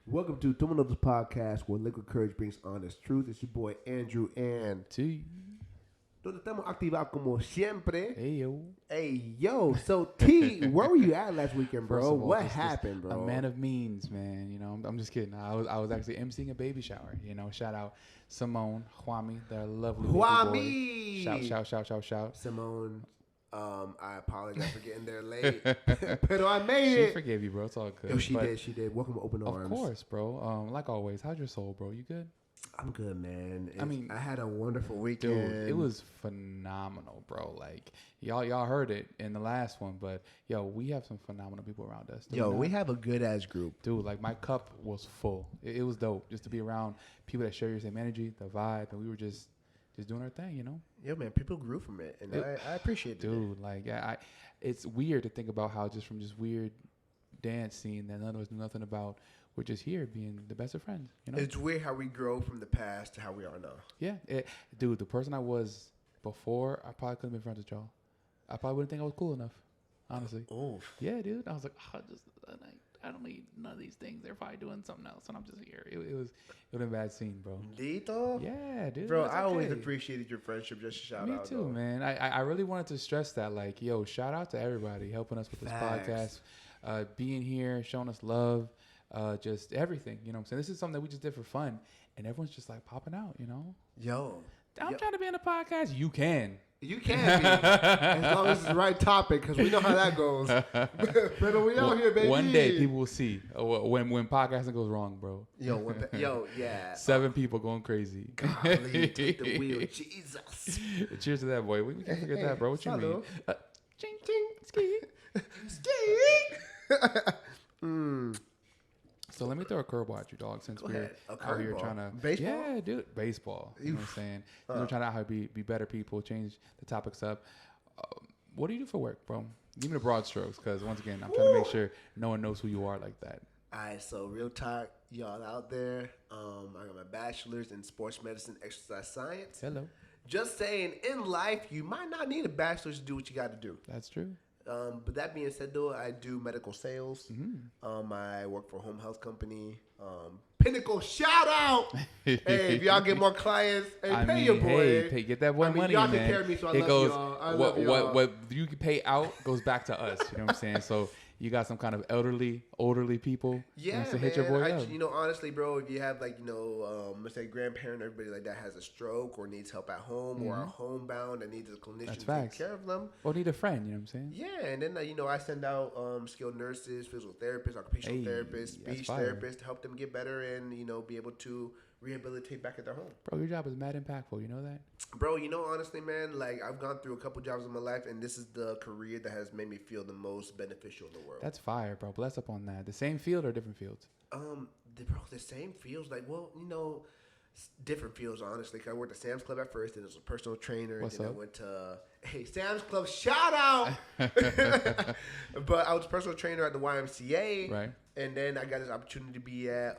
Welcome to Toma Notas Podcast, where liquid courage brings honest truth. It's your boy Andrew and T. donde estamos activados como siempre. Hey yo. Hey yo, so T, where were you at last weekend, bro? First of all, What just happened, bro? A man of means, man. You know, I'm just kidding. I was actually emceeing a baby shower. You know, shout out Simone, Juami, their lovely baby boy. Shout. Simone, I apologize for getting there late, but I made it. She forgave you, bro. It's all good. Yo, she did. Welcome to Open Arms. Of course, bro. Like always, how's your soul, bro? You good? I'm good, man. I had a wonderful weekend. Dude, it was phenomenal, bro. Like y'all heard it in the last one, but yo, we have some phenomenal people around us. We have a good ass group, dude. Like my cup was full. It was dope just to be around people that share your same energy, the vibe, and we were just doing our thing, you know. Yeah, man. People grew from it, and I appreciate it, dude. Like, it's weird to think about how just from this weird dance scene that none of us knew nothing about. We're just here being the best of friends, you know? It's weird how we grow from the past to how we are now. Yeah. Dude, the person I was before, I probably couldn't be friends with y'all. I probably wouldn't think I was cool enough, honestly. Oh. Yeah, dude. I was like, I don't need none of these things. They're probably doing something else, and I'm just here. It would have been a bad scene, bro. Lito? Yeah, dude. Bro, I always appreciated your friendship. Just a shout out. Me too, man. I really wanted to stress that, like, yo, shout out to everybody helping us with this podcast, being here, showing us love. Just everything, you know what I'm saying? This is something that we just did for fun, and everyone's just like popping out, you know? I'm trying to be in a podcast. You can be. As long as it's the right topic, because we know how that goes. But we out here, baby. One day people will see when podcasting goes wrong, bro. Yeah. 7 people going crazy. Golly, take the wheel, Jesus. Cheers to that, boy. We can't forget that, bro. What you mean? Ching, ching, ski. So let me throw a curveball at you, dog, since we're out here trying to... Baseball? Yeah, dude. Baseball. You know what I'm saying? We're trying to out here be better people, change the topics up. What do you do for work, bro? Give me the broad strokes, because once again, I'm trying to make sure no one knows who you are like that. All right, so real talk, y'all out there. I got my bachelor's in sports medicine, exercise science. Hello. Just saying, in life, you might not need a bachelor's to do what you got to do. That's true. But that being said, though, I do medical sales. Mm-hmm. I work for a home health company. Pinnacle, shout out! Hey, if y'all get more clients, pay your boy. Get that boy money, y'all man. Take care of me, so I love y'all. I love y'all. What you can pay out goes back to us. You know what I'm saying? So you got some kind of elderly people. Yeah, man. Hit your boy up. Honestly, bro, if you have let's say grandparent, everybody like that has a stroke or needs help at home or are homebound and needs a clinician to take care of them. Or need a friend, you know what I'm saying? Yeah, and then I send out skilled nurses, physical therapists, occupational therapists, speech therapists to help them get better and be able to rehabilitate back at their home. Bro, your job is mad impactful. You know that? Bro, honestly, man, like I've gone through a couple jobs in my life, and this is the career that has made me feel the most beneficial in the world. That's fire, bro. Bless up on that. The same field or different fields? The same fields. Like, different fields, honestly. Cause I worked at Sam's Club at first, and I was a personal trainer. What's and then up? I went to Sam's Club, shout out! But I was a personal trainer at the YMCA. Right. And then I got this opportunity to be at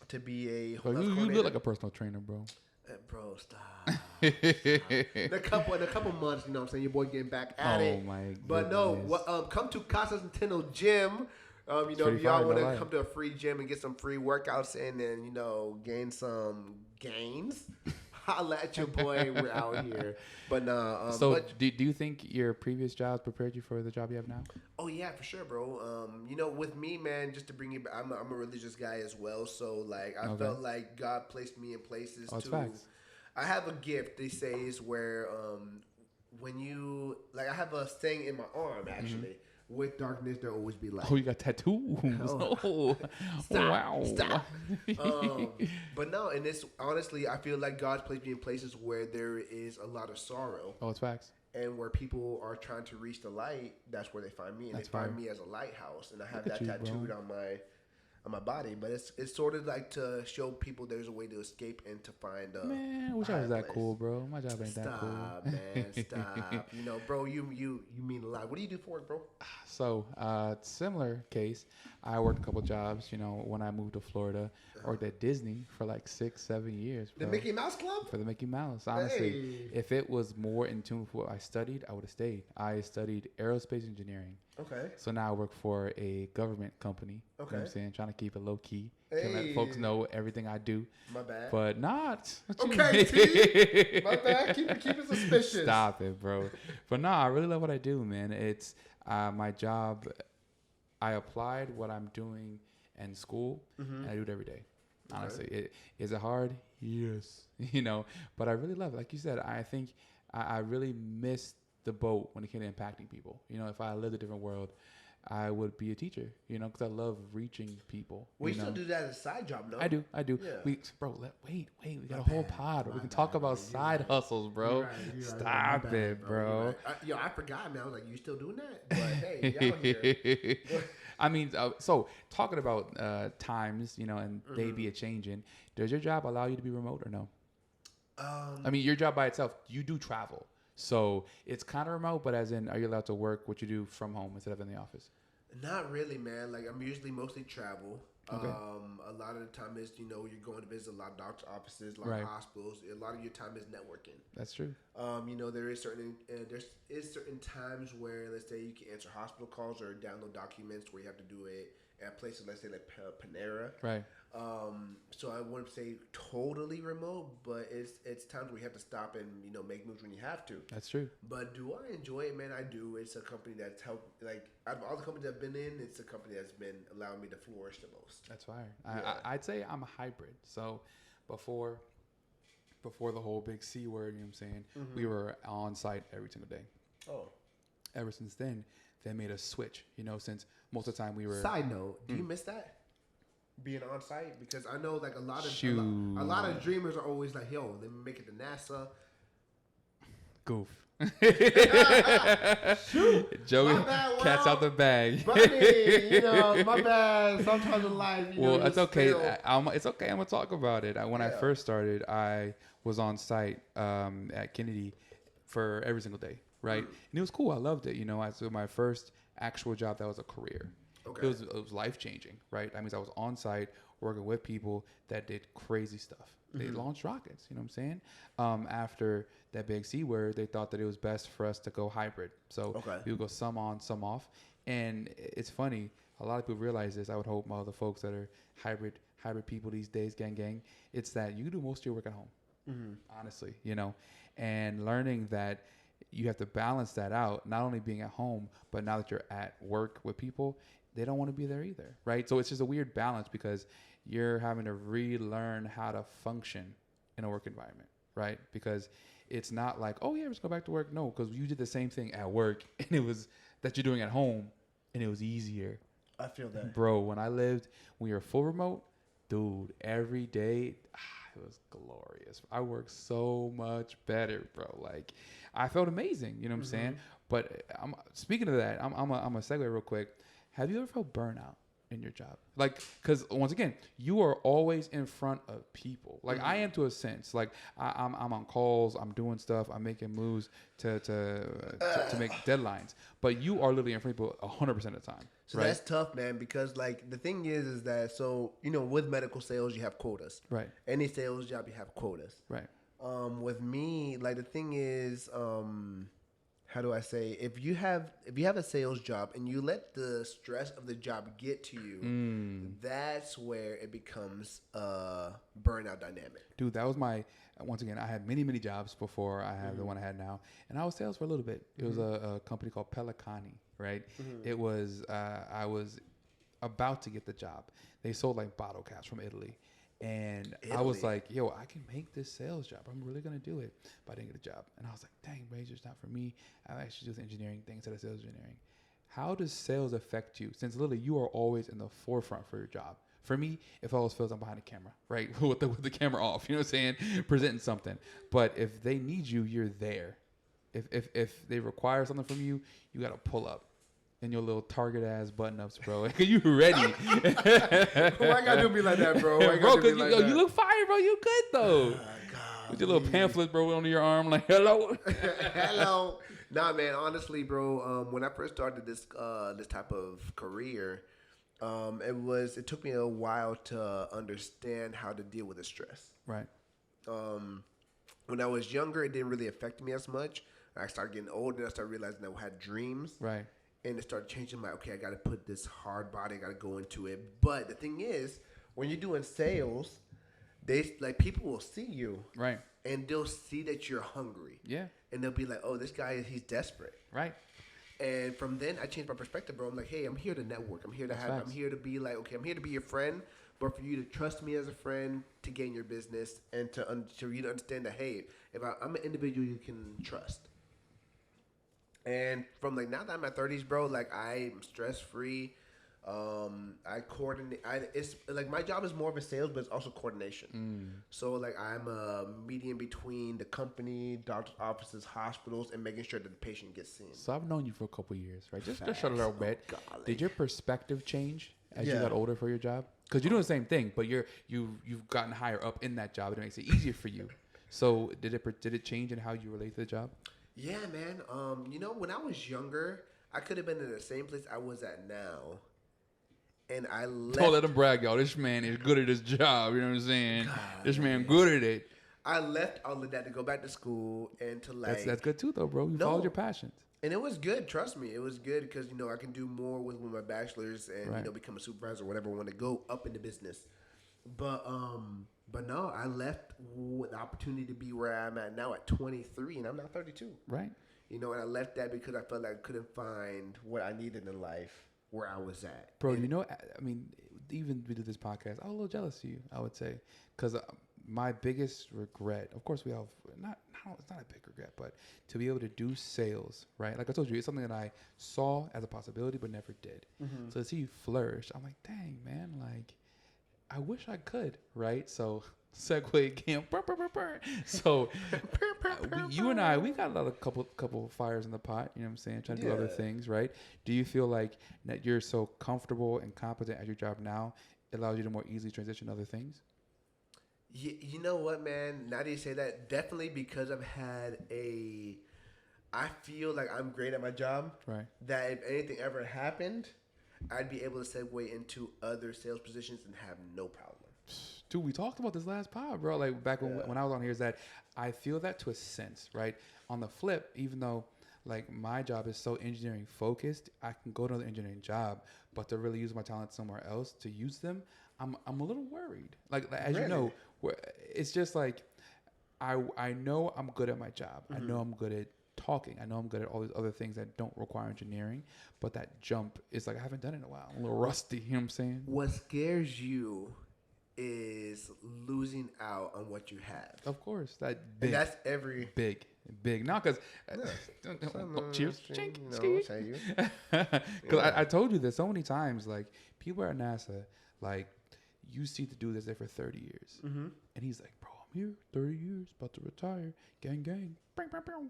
to be a so you look like a personal trainer, bro. Bro, stop. In a couple months, you know what I'm saying? Your boy getting back at it. Oh, my goodness. But come to Casa Centeno Gym. If y'all want to come to a free gym and get some free workouts in and, gain some gains, holla at your boy. We're out here. But do you think your previous jobs prepared you for the job you have now? Oh, yeah, for sure, bro. With me, man, just to bring it back, I'm a religious guy as well. So, I felt like God placed me in places facts. I have a gift, they say, is where when you, I have a saying in my arm, actually. Mm-hmm. With darkness, there always be light. Oh, you got tattoos. Oh, wow. Stop. But no, and this, honestly, I feel like God's placed me in places where there is a lot of sorrow. Oh, it's facts. And where people are trying to reach the light, that's where they find me. And they find me as a lighthouse. And I have that tattooed on my body, but it's sort of like to show people there's a way to escape and to find man, I wish I was that cool, bro. My job ain't that cool. Stop, man, stop. Bro, you mean a lot. What do you do for work, bro? So, similar case, I worked a couple jobs, when I moved to Florida. I worked at Disney for 6-7 years, bro. The Mickey Mouse Club? For the Mickey Mouse, honestly. If it was more in tune with what I studied, I would have stayed. I studied aerospace engineering. Okay. So now I work for a government company. Okay. You know what I'm saying? Trying to keep it low key. Hey. Can let folks know everything I do. My bad. But not. Okay, T. My bad. Keep it suspicious. Stop it, bro. But no, I really love what I do, man. It's my job. I applied what I'm doing in school, and I do it every day. Honestly, is it hard? Yes. But I really love it. Like you said, I think I really missed the boat when it came to impacting people. If I lived a different world, I would be a teacher, because I love reaching people. Well, you still do that as a side job, no? I do. Yeah. We got a whole pod where we can talk about side hustles, bro. You're Stop it, bro. I forgot, man. I was like, you still doing that? But hey, y'all here. I mean, so talking about times, and they be a changing. Does your job allow you to be remote or no? I mean, your job by itself, you do travel. So it's kind of remote, but as in, are you allowed to work what you do from home instead of in the office? Not really, man. Like, I'm usually mostly travel. Okay. A lot of the time is, you're going to visit a lot of doctor offices, a lot of hospitals. A lot of your time is networking. That's true. There is certain times where, let's say, you can answer hospital calls or download documents where you have to do it at places, let's say, like Panera. Right. So I wouldn't say totally remote, but it's times where you have to stop and make moves when you have to. That's true. But do I enjoy it, man? I do. It's a company that's helped. Like, out of all the companies I've been in, it's a company that's been allowing me to flourish the most. That's fire. Yeah. I'd say I'm a hybrid. So before the whole big C word, you know what I'm saying, we were on site every single day. Oh. Ever since then, they made a switch. Since most of the time we were. Side note, do you miss that? Being on site? Because I know like a lot of dreamers are always like, yo, let me make it to NASA. Goof. Shoot. Joey, cat's out the bag. Buddy, my bad. Sometimes in life, well, it's okay. It's okay. I'm gonna talk about it. When I first started, I was on site at Kennedy for every single day, right? And it was cool. I loved it. So my first actual job that was a career. Okay. It was life changing, right? That means I was on site working with people that did crazy stuff. They launched rockets, you know what I'm saying? After that big C word, they thought that it was best for us to go hybrid. So we would go some on, some off. And it's funny, a lot of people realize this. I would hope all the folks that are hybrid people these days, gang, it's that you do most of your work at home, honestly, and learning that you have to balance that out, not only being at home, but now that you're at work with people, they don't want to be there either, right? So it's just a weird balance because you're having to relearn how to function in a work environment, right? Because it's not like, oh yeah, let's go back to work. No, because you did the same thing at work and it was that you're doing at home and it was easier. I feel that. Bro, when we were full remote, dude, every day, it was glorious. I worked so much better, bro. Like, I felt amazing, you know what I'm saying? But speaking of that, I'm a segue real quick. Have you ever felt burnout in your job? Like, because once again, you are always in front of people. Like I am to a sense. Like I'm on calls, I'm doing stuff, I'm making moves to make deadlines. But you are literally in front of people 100% of the time. So that's tough, man. Because like the thing is that with medical sales you have quotas. Right. Any sales job you have quotas. Right. With me, like the thing is, how do I say? If you have a sales job and you let the stress of the job get to you, that's where it becomes a burnout dynamic. Dude, that was once again, I had many jobs before I have the one I had now. And I was sales for a little bit. It was a company called Pelicani, right? It was, I was about to get the job. They sold like bottle caps from Italy. And I was like, yo, I can make this sales job. I'm really going to do it. But I didn't get a job. And I was like, dang, Razor's not for me. I actually do the engineering thing instead of sales engineering. How does sales affect you? Since literally you are always in the forefront for your job. For me, if I was sales, I'm behind the camera, right? with the camera off, you know what I'm saying? Presenting something. But if they need you, you're there. If they require something from you, you got to pull up. In your little Target ass button ups, bro. You ready? Why gotta do me like that, bro? Bro, because you look fire, bro. You good though. God, with your little pamphlet, bro, under your arm, like hello. Hello. Nah, man. Honestly, bro. When I first started this type of career, it took me a while to understand how to deal with the stress. Right. When I was younger, it didn't really affect me as much. I started getting older, and I started realizing I had dreams. Right. And it started changing my, okay, I got to put this hard body, I got to go into it. But the thing is, when you're doing sales, people will see you. Right. And they'll see that you're hungry. Yeah. And they'll be like, oh, this guy, he's desperate. Right. And from then, I changed my perspective, bro. I'm like, hey, I'm here to network. I'm here to be like, okay, I'm here to be your friend. But for you to trust me as a friend, to gain your business, and for you to understand that, hey, if I'm an individual you can trust. And from like now that I'm in my 30s, bro, like I'm stress free. I coordinate. It's like my job is more of a sales, but it's also coordination. So like I'm a median between the company, doctor's offices, hospitals, and making sure that the patient gets seen. So I've known you for a couple of years, right? Just a little bit. Golly. Did your perspective change as you got older for your job? Because you're doing the same thing, but you've gotten higher up in that job. It makes it easier for you. So did it change in how you relate to the job? Yeah, man. When I was younger, I could have been in the same place I was at now. And I left. Don't let him brag, y'all. This man is good at his job. You know what I'm saying? God, this man good at it. I left all of that to go back to school and to like. That's good too, though, bro. You followed your passions. And it was good. Trust me, it was good because I can do more with my bachelor's and become a supervisor or whatever. I want to go up in the business. But no, I left with the opportunity to be where I'm at now at 23, and I'm now 32. Right. And I left that because I felt like I couldn't find what I needed in life where I was at. Bro, I mean, even we did this podcast, I was a little jealous of you, I would say. Because my biggest regret, of course we have, it's not a big regret, but to be able to do sales, right? Like I told you, it's something that I saw as a possibility but never did. Mm-hmm. So to see you flourish, I'm like, dang, man, like, I wish I could, right? So segue again. So you and I, we got a couple fires in the pot, you know what I'm saying, trying to do other things, right? Do you feel like that you're so comfortable and competent at your job now, it allows you to more easily transition to other things? You know what, man? Now that you say that, definitely because I feel like I'm great at my job. Right. That if anything ever happened, I'd be able to segue into other sales positions and have no problem. Dude, we talked about this last pod, bro. Like back when I was on here, is that I feel that to a sense, right? On the flip, even though like my job is so engineering focused, I can go to another engineering job, but to really use my talents somewhere else to use them, I'm a little worried. Like as you know, it's just like I know I'm good at my job. Mm-hmm. I know I'm good at talking. I know I'm good at all these other things that don't require engineering, but that jump is like I haven't done it in a while. I'm a little rusty. You know what I'm saying? What scares you is losing out on what you have. Of course, that big. And that's every big. Not because cheers, because I told you this so many times. Like people at NASA, like you see the dude that's there for 30 years, mm-hmm. and he's like, bro, I'm here 30 years, about to retire, gang,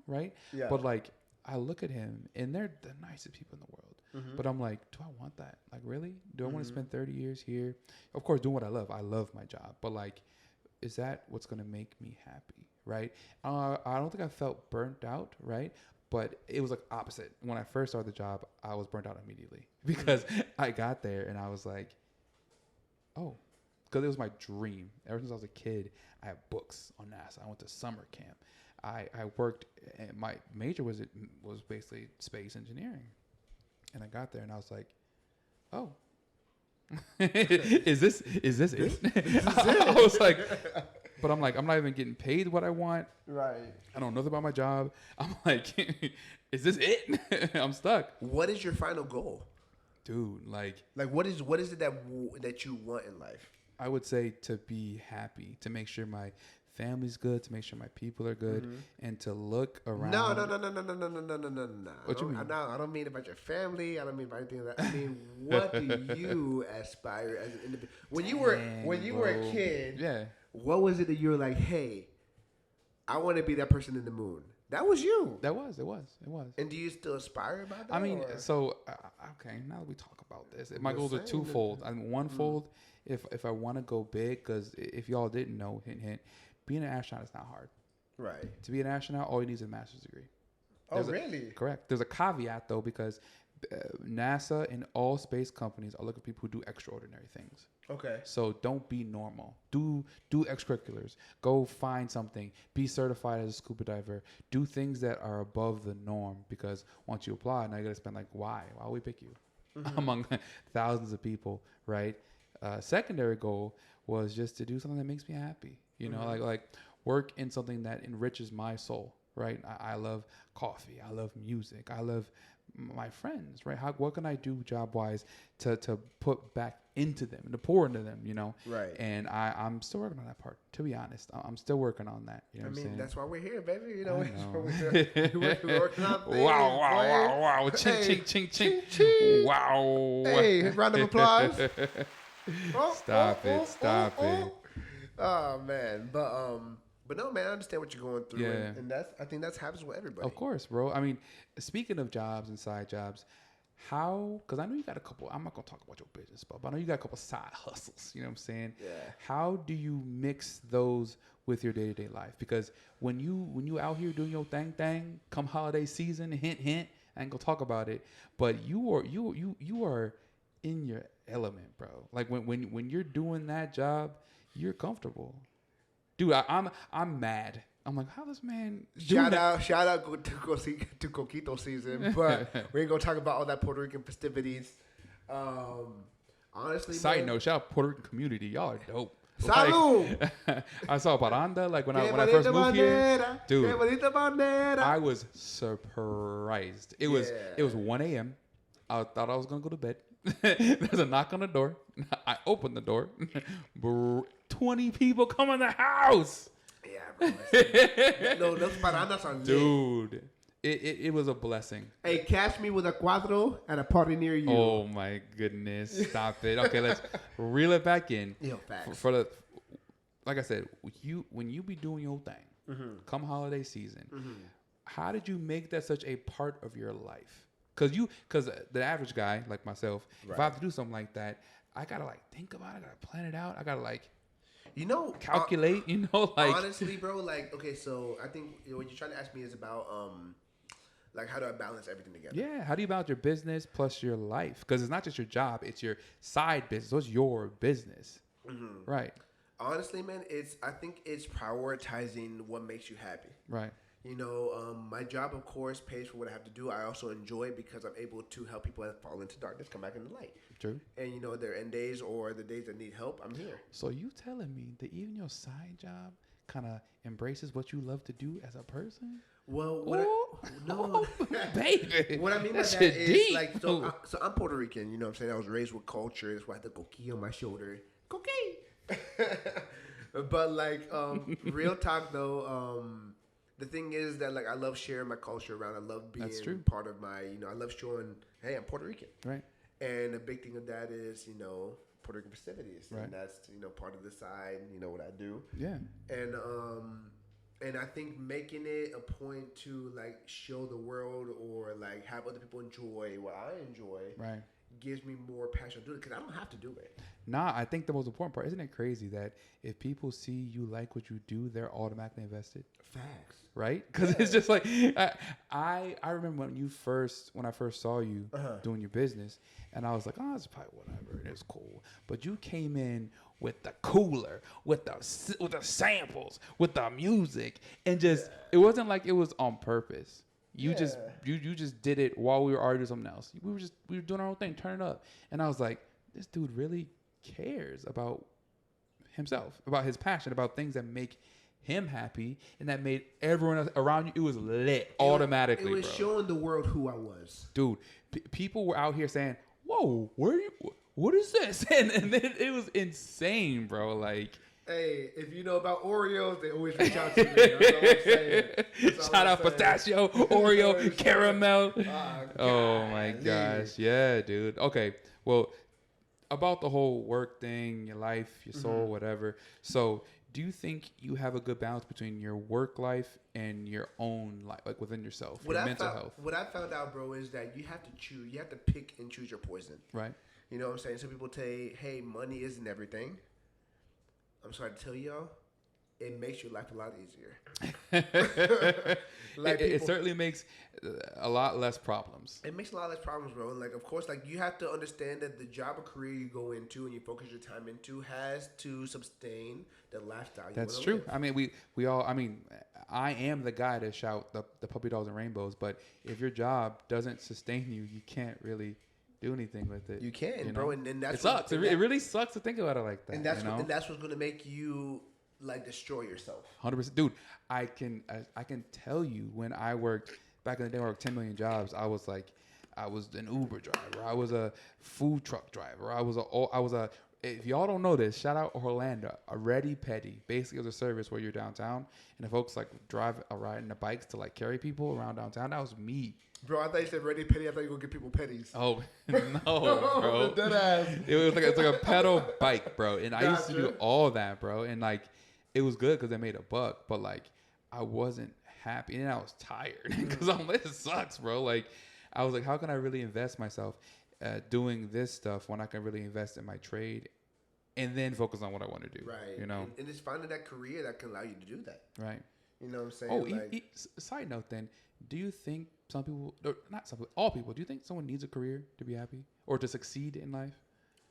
right? Yeah. But like I look at him, and they're the nicest people in the world. Mm-hmm. But I'm like, do I want that? Like, really? Do I want to spend 30 years here? Of course, doing what I love. I love my job. But, like, is that what's going to make me happy, right? I don't think I felt burnt out, right? But it was, like, opposite. When I first started the job, I was burnt out immediately. Because I got there, and I was like, oh. Because it was my dream. Ever since I was a kid, I had books on NASA. I went to summer camp. I worked, and my major was basically space engineering. And I got there and I was like, oh, is this it? I was like, but I'm like, I'm not even getting paid what I want. Right. I don't know nothing about my job. I'm like, is this it? I'm stuck. What is your final goal? Dude, like what is it that you want in life? I would say to be happy, to make sure my family's good, to make sure my people are good, mm-hmm. and to look around. No. What you mean? I don't mean about your family. I don't mean about anything like that. I mean, what do you aspire as an individual? When you were a kid, what was it that you were like, hey, I want to be that person in the moon? That was you. It was. And do you still aspire about that? I mean, okay, now that we talk about this, my goals are twofold. I mean, onefold, if I want to go big, because if y'all didn't know, hint, being an astronaut is not hard. Right. To be an astronaut, all you need is a master's degree. Really? Correct. There's a caveat, though, because NASA and all space companies are looking for people who do extraordinary things. Okay. So don't be normal. Do extracurriculars. Go find something. Be certified as a scuba diver. Do things that are above the norm, because once you apply, now you got to spend like, why would we pick you among thousands of people, right? Secondary goal was just to do something that makes me happy. You know, like work in something that enriches my soul, right? I love coffee. I love music. I love my friends, right? What can I do job wise to put back into them and to pour into them, you know? Right. And I'm still working on that part, to be honest. I'm still working on that. You know what I'm saying? That's why we're here, baby. You know, we're working on things. Wow. Ching, ching, ching. Wow. Hey, round of applause. Stop it. Oh man, but no, man, I understand what you're going through, and I think that's happens with everybody. Of course, bro. I mean, speaking of jobs and side jobs, because I know you got a couple. I'm not gonna talk about your business, but I know you got a couple side hustles. You know what I'm saying? Yeah. How do you mix those with your day-to-day life? Because when you out here doing your thing, come holiday season, hint, I ain't gonna talk about it, but you are in your element, bro. Like when you're doing that job, you're comfortable. Dude, I'm mad. I'm like, how this man? Shout out to Coquito season, but we ain't gonna talk about all that Puerto Rican festivities. Honestly, side note, shout out Puerto Rican community. Y'all are dope. Salud. Like, I saw Paranda when I first moved here, dude. I was surprised. It was 1 a.m. I thought I was gonna go to bed. There's a knock on the door. I opened the door. 20 people come in the house. Yeah, bro. No, those parandas are lit. Dude, it was a blessing. Hey, catch me with a cuadro at a party near you. Oh my goodness! Stop it. Okay, let's reel it back in. Yo, facts. For the, like I said, when you be doing your thing, come holiday season, how did you make that such a part of your life? Because the average guy like myself, if I have to do something like that, I gotta like think about it. I gotta plan it out. I gotta like, calculate. Honestly, bro. Like, okay, so I think what you're trying to ask me is about like how do I balance everything together? Yeah, how do you balance your business plus your life? Because it's not just your job; it's your side business. So it's your business, right? Honestly, man, I think it's prioritizing what makes you happy. Right. You know, my job, of course, pays for what I have to do. I also enjoy it because I'm able to help people that fall into darkness come back into light. True. And, you know, their end days or the days that need help, I'm here. So you telling me that even your side job kind of embraces what you love to do as a person? Well, baby. What I mean by that is, deep. Like, so I'm Puerto Rican, you know what I'm saying? I was raised with culture. That's why I had the coquille on my shoulder. Coquille. But, like, real talk, though, the thing is that, like, I love sharing my culture around. I love being part of my, you know, I love showing, hey, I'm Puerto Rican. Right. And a big thing of that is, you know, Puerto Rican festivities. Right. And that's, you know, part of the side, you know, what I do. Yeah. And I think making it a point to, like, show the world or, like, have other people enjoy what I enjoy. Right. Gives me more passion to do it because I don't have to do it. Nah, I think the most important part, isn't it crazy that if people see you like what you do, they're automatically invested? Facts. Right? Because it's just like, I remember when I first saw you doing your business, and I was like, oh, it's probably whatever, it's cool. But you came in with the cooler, with the samples, with the music, and just, it wasn't like it was on purpose. You just did it while we were already doing something else. We were doing our own thing, turn it up. And I was like, this dude really cares about himself, about his passion, about things that make him happy and that made everyone else around you. It was lit automatically. It was showing the world who I was. Dude, people were out here saying, whoa, what is this? And then it was insane, bro. Like, hey, if you know about Oreos, they always reach out to me. That's all I'm saying. Shout out pistachio, Oreo, caramel. Oh my gosh. Yeah, dude. Okay. Well, about the whole work thing, your life, your soul, whatever. So do you think you have a good balance between your work life and your own life, like within yourself, your mental health? What I found out, bro, is that you have to choose. You have to pick and choose your poison. Right. You know what I'm saying? Some people say, hey, money isn't everything. I'm sorry to tell y'all, it makes your life a lot easier. It certainly makes a lot less problems. It makes a lot less problems, bro. Like, of course, like you have to understand that the job or career you go into and you focus your time into has to sustain the lifestyle. That's true. Live. I mean, we all. I mean, I am the guy to shout the puppy dogs and rainbows. But if your job doesn't sustain you, you can't really do anything with it. You can't, bro. And that's it sucks. It really sucks to think about it like that. And that's and that's what's going to make you like destroy yourself. 100%, dude. I can tell you when I worked back in the day, I worked 10 million jobs. I was an Uber driver. I was a food truck driver. I was a. If y'all don't know this, shout out Orlando. A Ready Petty, basically, was a service where you're downtown and the folks like riding the bikes to like carry people around downtown. That was me. Bro, I thought you said Ready Petty. I thought you were going to get people petties. Oh, no, bro. Dead ass. It was like a pedal bike, bro. And I used to do all that, bro. And like, it was good because I made a buck, but like, I wasn't happy and I was tired because I'm like, this sucks, bro. Like, I was like, how can I really invest myself doing this stuff when I can really invest in my trade and then focus on what I want to do? Right. You know? And it's finding that career that can allow you to do that. Right. You know what I'm saying? Oh, side note then, do you think some people, or not some people, all people, do you think someone needs a career to be happy or to succeed in life?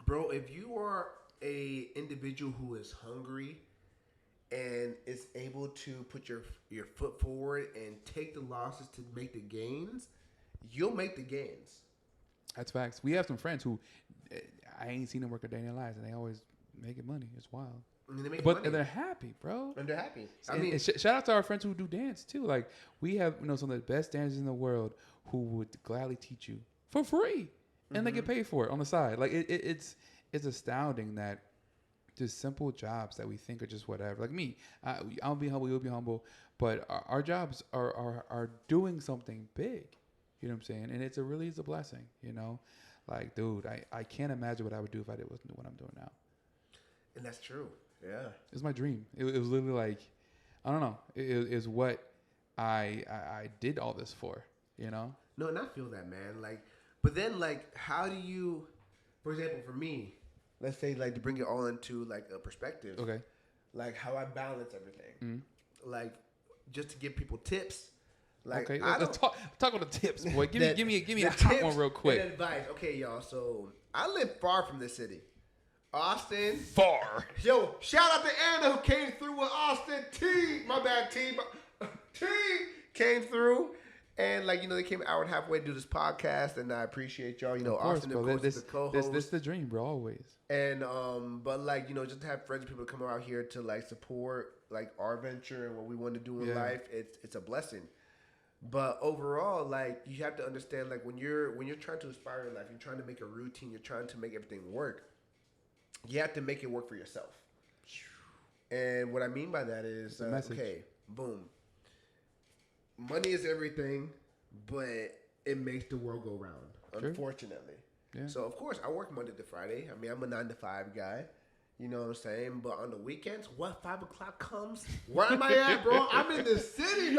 Bro, if you are a individual who is hungry and is able to put your foot forward and take the losses to make the gains, you'll make the gains. That's facts. We have some friends who I ain't seen them work a day in their lives, and they always making money. It's wild. And they're happy, bro. And they're happy. And shout out to our friends who do dance too. Like, we have some of the best dancers in the world who would gladly teach you for free, and they get paid for it on the side. Like, it's astounding that just simple jobs that we think are just whatever. Like me, I'll be humble, you'll be humble, but our jobs are doing something big. You know what I'm saying? And it's a blessing. Like, dude, I can't imagine what I would do if I wasn't doing what I'm doing now. And that's true. Yeah. It's my dream. It was literally like, I don't know. It is what I did all this for, No, and I feel that, man. Like, but then, like, how do you, for example, for me, let's say, like, to bring it all into, like, a perspective. Okay. Like, how I balance everything. Like, just to give people tips. Like, okay, let's talk about the tips, boy. Give me a top one real quick. And advice. Okay, y'all. So, I live far from the city. Austin. Far. Yo, shout out to Anna who came through with Austin. My bad, T came through. And, like, they came an hour and a half away to do this podcast. And I appreciate y'all. Austin, of course, is the co-host. This is the dream, bro, always. And, but, like, just to have friends and people come out here to, like, support, like, our venture and what we want to do in life, it's a blessing. But overall, like, you have to understand, like, when you're trying to aspire in life, you're trying to make a routine, you're trying to make everything work. You have to make it work for yourself. And what I mean by that is, okay, boom. Money is everything, but it makes the world go round, unfortunately. Yeah. So, of course, I work Monday to Friday. I mean, I'm a 9-to-5 guy. You know what I'm saying? But on the weekends, 5 o'clock comes, where am I at, bro? I'm in the city,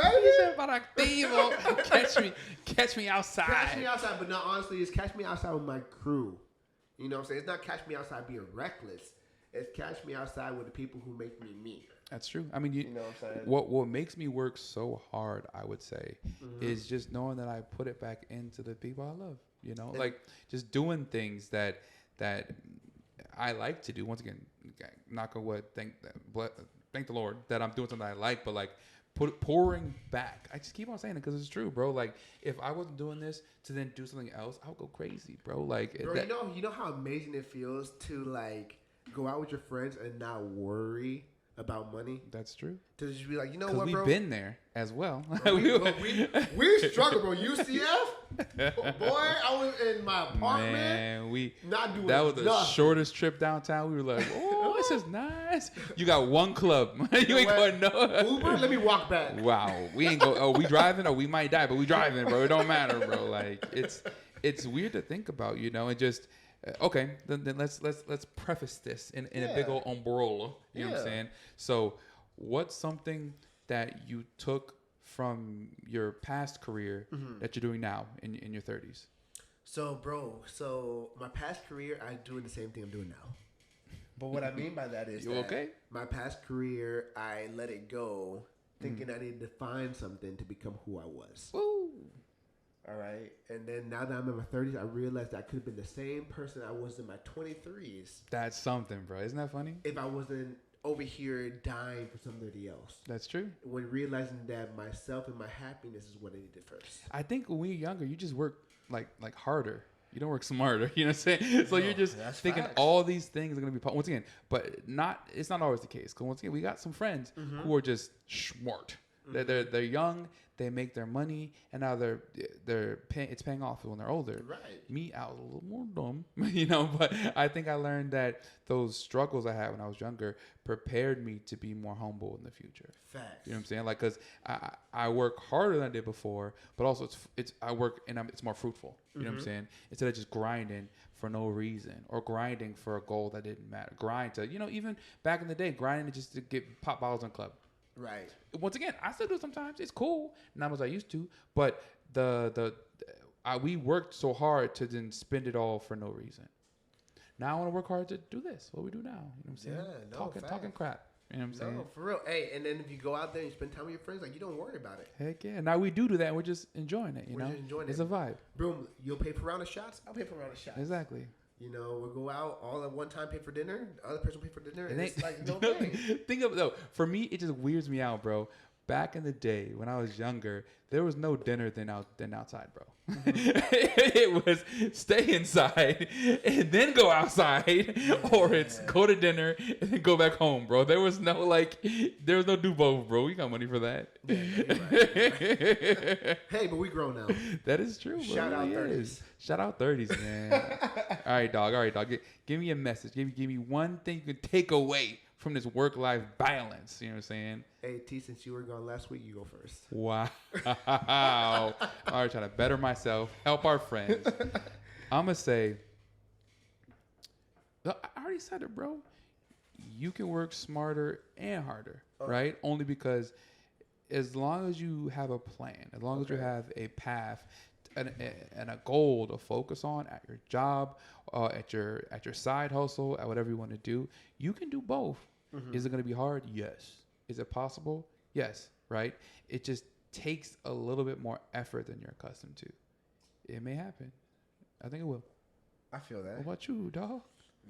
baby. Catch me outside. Catch me outside, but no, honestly, it's catch me outside with my crew. You know what I'm saying? It's not catch me outside being reckless. It's catch me outside with the people who make me me. That's true. I mean, you know what I'm saying? What makes me work so hard, I would say, is just knowing that I put it back into the people I love. Like just doing things that I like to do. Once again, knock on wood, thank the Lord that I'm doing something I like, but like pouring back. I just keep on saying it because it's true, bro. Like, if I wasn't doing this to then do something else, I would go crazy, bro. Like, bro, you know how amazing it feels to like go out with your friends and not worry about money. That's true. To just be like, you know what, bro? We've been there as well. Bro, we struggle, bro. UCF, boy, I was in my apartment. Man, not doing that was nothing. The shortest trip downtown. We were like, oh, this is nice. You got one club. You ain't going no Uber. Let me walk back. Wow, we ain't go. Oh, we driving. Oh, we might die, but we driving, bro. It don't matter, bro. Like, it's weird to think about, and just. Okay, then let's preface this in a big old umbrella. You know what I'm saying? So, what's something that you took from your past career that you're doing now in your 30s? So, bro, my past career, I'm doing the same thing I'm doing now. But what I mean by that is my past career, I let it go thinking I needed to find something to become who I was. Woo. All right. And then now that I'm in my 30s, I realized I could have been the same person I was in my 23s. That's something, bro. Isn't that funny? If I wasn't over here dying for somebody else. That's true. When realizing that myself and my happiness is what I needed first. I think when you're younger, you just work like harder. You don't work smarter. You know what I'm saying? So you're just thinking all these things are going to be, once again, but it's not always the case. Because once again, we got some friends who are just smart. They're young, they make their money, and now it's paying off when they're older. Right. Me, I was a little more dumb, you know, but I think I learned that those struggles I had when I was younger prepared me to be more humble in the future. Facts. You know what I'm saying? Like, because I work harder than I did before, but also I work and it's more fruitful. You know what I'm saying? Instead of just grinding for no reason or grinding for a goal that didn't matter. Grind to, even back in the day, grinding just to get pop bottles in club. Right. Once again, I still do it sometimes. It's cool, not as I used to. But we worked so hard to then spend it all for no reason. Now I want to work hard to do this. What we do now. You know what I'm saying? Yeah, talking crap. You know what I'm saying? No, for real. Hey, and then if you go out there and you spend time with your friends, like, you don't worry about it. Heck yeah. Now we do that. And we're just enjoying it. We're just enjoying it's it. a vibe. Boom. You'll pay for a round of shots. I'll pay for a round of shots. Exactly. We'll go out all at one time, pay for dinner. The other person pay for dinner. And it's like, no way. Think of though. For me, it just weirds me out, bro. Back in the day when I was younger, there was no dinner than outside, bro. It was stay inside and then go outside, or it's go to dinner and then go back home, bro. There was no do both, bro. We got money for that. Yeah, you're right. Hey, but we grown now. That is true, bro. Shout out 30s. Shout out 30s, man. All right, dog. Give me a message. Give me one thing you can take away from this work-life balance. You know what I'm saying? Hey, T, since you were gone last week, you go first. Wow. All right, trying to better myself, help our friends. I'm going to say, I already said it, bro. You can work smarter and harder, right? Only because as long as you have a plan, as long as you have a path and a goal to focus on at your job, at your side hustle, at whatever you want to do, you can do both. Is it going to be hard? Yes. Is it possible? Yes. Right? It just takes a little bit more effort than you're accustomed to. It may happen. I think it will. I feel that. What about you, dog?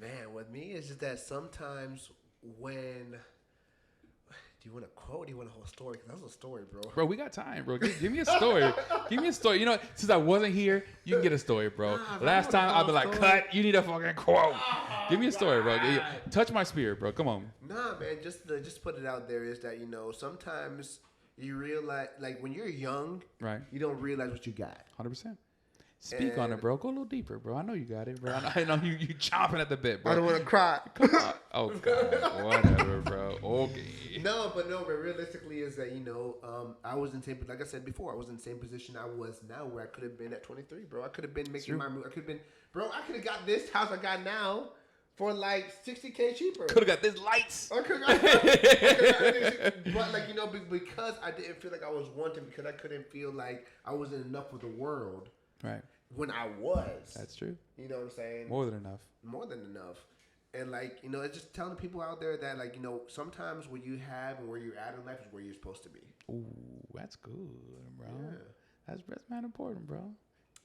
Man, with me, it's just that sometimes when... Do you want a quote? Do you want a whole story? Because that's a story, bro. Bro, we got time, bro. Give me a story. Give me a story. You know what? Since I wasn't here, you can get a story, bro. Last time, I'll be like, cut. You need a fucking quote. Give me a story, bro. Touch my spirit, bro. Come on. Nah, man. Just put it out there is that, sometimes you realize, like, when you're young, right? You don't realize what you got. 100%. Speak on it, bro. Go a little deeper, bro. I know you got it, bro. I know you chomping at the bit, bro. I don't want to cry. Come on. Oh, God. Whatever, bro. Okay. No, but realistically is that, I was in the same, like I said before, I was in the same position I was now where I could have been at 23, bro. I could have been making my move. I could have been, bro, I could have got this house I got now for like $60K cheaper. Could have got this lights. I could have got this. But because I didn't feel like I was wanted, because I couldn't feel like I wasn't enough for the world. Right. When I was. That's true. You know what I'm saying? More than enough. More than enough. And it's just telling people out there that sometimes what you have and where you're at in life is where you're supposed to be. Ooh, that's good, bro. Yeah. That's man important, bro.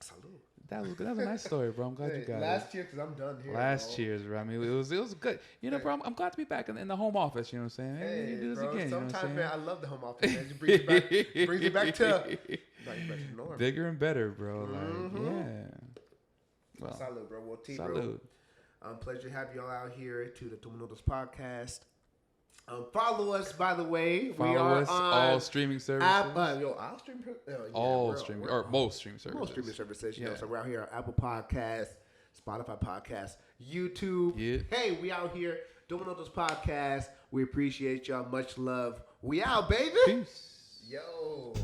Salute. That was good. That was a nice story, bro. I'm glad you got last year, because I'm done here. Last year's, bro. I mean, it was good. Bro, I'm glad to be back in the home office. You know what I'm saying? Hey, you do this bro, again. Sometimes, man, I love the home office. Man. It brings you back to norm. Bigger and better, bro. Like, yeah. Well, salute, bro. Well, T, salute. Bro. Pleasure to have y'all out here to the Toma Notas Podcast. Follow us, by the way. We are on all streaming services. Most streaming services. Most streaming services. So we're out here on Apple Podcasts, Spotify Podcasts, YouTube. Yeah. Hey, we out here. Toma Notas Podcast. We appreciate y'all. Much love. We out, baby. Peace. Yo.